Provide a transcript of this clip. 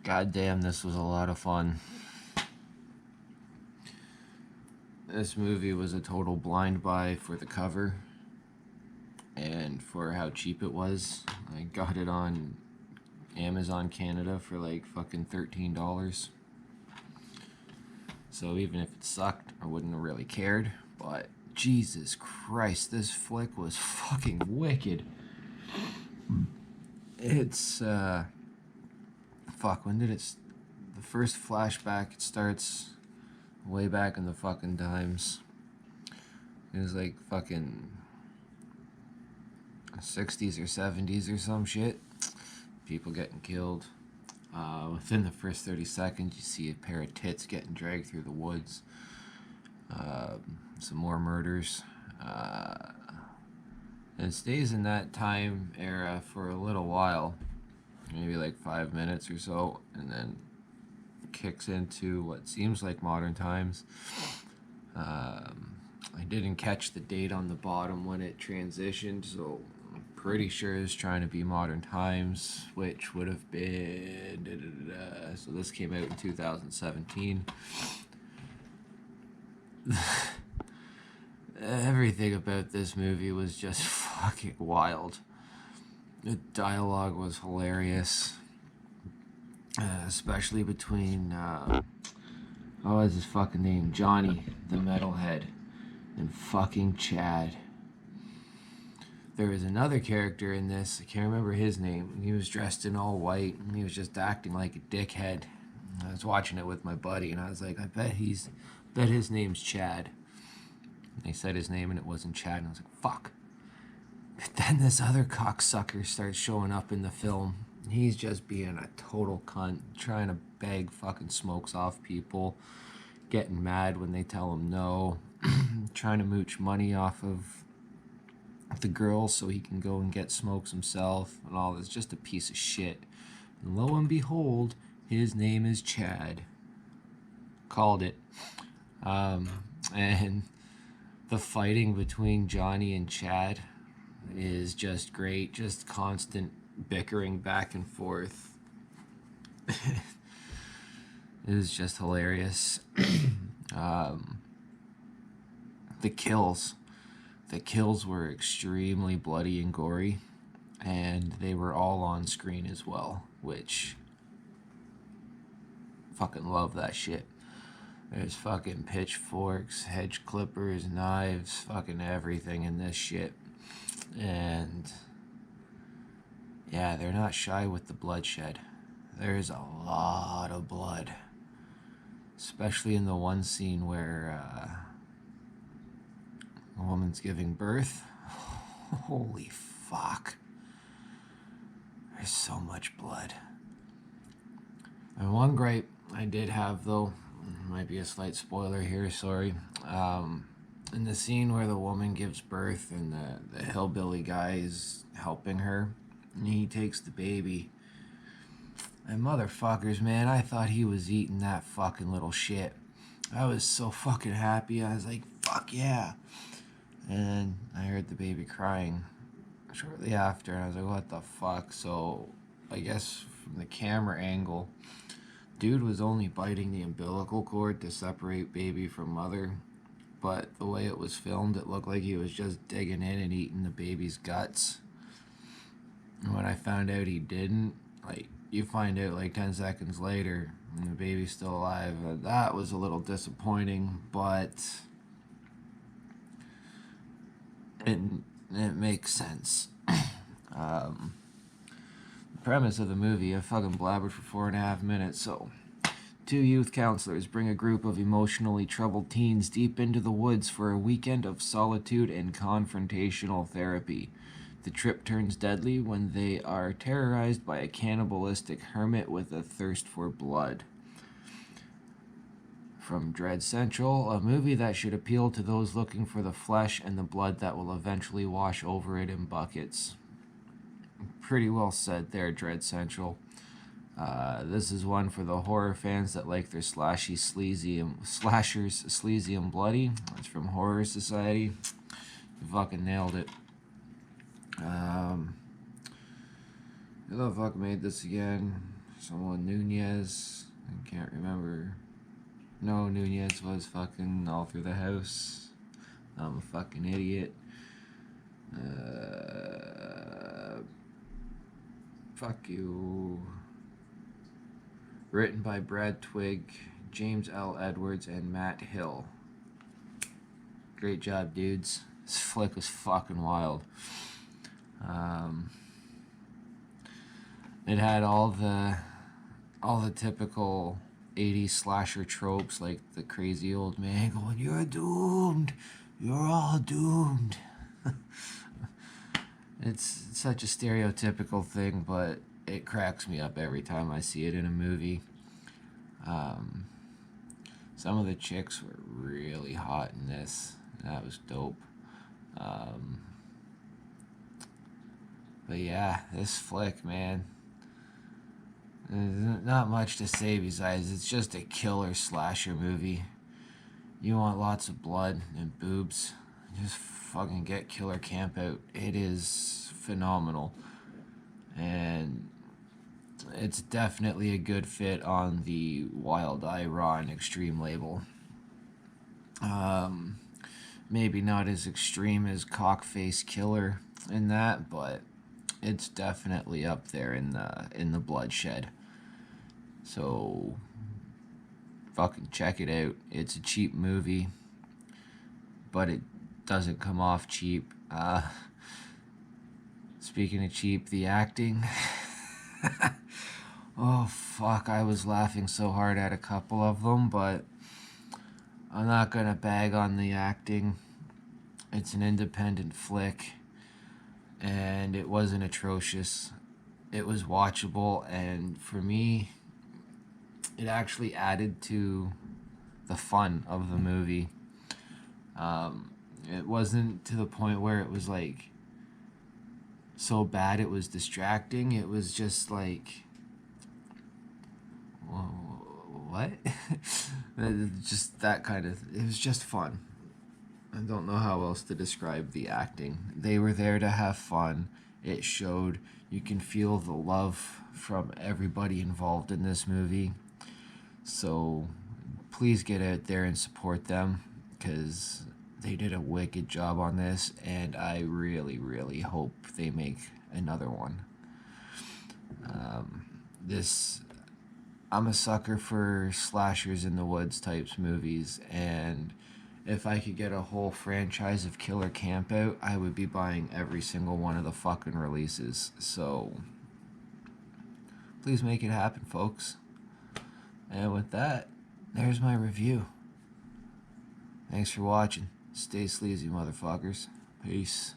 Goddamn, this was a lot of fun. This movie was a total blind buy for the cover and for how cheap it was. I got it on Amazon Canada for like fucking $13. So even if it sucked, I wouldn't have really cared. But Jesus Christ, this flick was fucking wicked. It's fuck, when did it the first flashback, it starts way back in the fucking times. It was like fucking 60s or 70s or some shit. People getting killed. Within the first 30 seconds, you see a pair of tits getting dragged through the woods. Some more murders. And it stays in that time era for a little while. Maybe like 5 minutes or so. And then kicks into what seems like modern times. I didn't catch the date on the bottom when it transitioned, so I'm pretty sure it's trying to be modern times, which would have been so this came out in 2017. Everything about this movie was just fucking wild. The dialogue was hilarious, especially between what was his fucking name, Johnny the metalhead, and fucking Chad. There was another character in this, I can't remember his name. He was dressed in all white and he was just acting like a dickhead. I was watching it with my buddy and I was like, I bet his name's Chad. And they said his name and it wasn't Chad, and I was like, fuck. But then this other cocksucker starts showing up in the film. He's just being a total cunt, trying to beg fucking smokes off people, getting mad when they tell him no, trying to mooch money off of the girl so he can go and get smokes himself and all this. Just a piece of shit. And lo and behold, his name is Chad. Called it. And the fighting between Johnny and Chad is just great. Just constant bickering back and forth. It was just hilarious. The kills were extremely bloody and gory, and they were all on screen as well, which fucking love that shit. There's fucking pitchforks, hedge clippers, knives, fucking everything in this shit. And yeah, they're not shy with the bloodshed. There's a lot of blood, especially in the one scene where a woman's giving birth. Holy fuck. There's so much blood. And one gripe I did have, though, might be a slight spoiler here, sorry. In the scene where the woman gives birth and the hillbilly guy is helping her, and he takes the baby. And motherfuckers, man, I thought he was eating that fucking little shit. I was so fucking happy. I was like, fuck yeah. And I heard the baby crying shortly after, and I was like, what the fuck? So I guess from the camera angle, dude was only biting the umbilical cord to separate baby from mother, but the way it was filmed, it looked like he was just digging in and eating the baby's guts. And when I found out he didn't, like, you find out like 10 seconds later and the baby's still alive. That was a little disappointing, but it makes sense. The premise of the movie, I fucking blabbered for 4.5 minutes. So, 2 youth counselors bring a group of emotionally troubled teens deep into the woods for a weekend of solitude and confrontational therapy. The trip turns deadly when they are terrorized by a cannibalistic hermit with a thirst for blood. From Dread Central, a movie that should appeal to those looking for the flesh and the blood that will eventually wash over it in buckets. Pretty well said there, Dread Central. This is one for the horror fans that like their slashers, sleazy and bloody. It's from Horror Society. You fucking nailed it. Who the fuck made this again? someone Nunez. I can't remember. No, Nunez was fucking all through the house. I'm a fucking idiot. Fuck you. Written by Brad Twigg, James L. Edwards, and Matt Hill. Great job, dudes. This flick was fucking wild. It had all the typical 80s slasher tropes, like the crazy old man going, "You're doomed. You're all doomed." It's such a stereotypical thing, but it cracks me up every time I see it in a movie. Some of the chicks were really hot in this. That was dope. But yeah, this flick, man. There's not much to say besides it's just a killer slasher movie. You want lots of blood and boobs, just fucking get Killer Campout. It is phenomenal. And it's definitely a good fit on the Wild Eye Raw and Extreme label. Maybe not as extreme as Cockface Killer in that, but it's definitely up there in the bloodshed. So fucking check it out. It's a cheap movie, but it doesn't come off cheap. Speaking of cheap, the acting. Oh fuck, I was laughing so hard at a couple of them, but I'm not gonna bag on the acting. It's an independent flick, and it wasn't atrocious. It was watchable, and for me, it actually added to the fun of the movie. It wasn't to the point where it was like so bad it was distracting. It was just like, what? Just that kind of. It was just fun. I don't know how else to describe the acting. They were there to have fun. It showed. You can feel the love from everybody involved in this movie. So please get out there and support them, because they did a wicked job on this, and I really, really hope they make another one. I'm a sucker for slashers in the woods types movies, and if I could get a whole franchise of Killer Campout, I would be buying every single one of the fucking releases. So please make it happen, folks. And with that, there's my review. Thanks for watching. Stay sleazy, motherfuckers. Peace.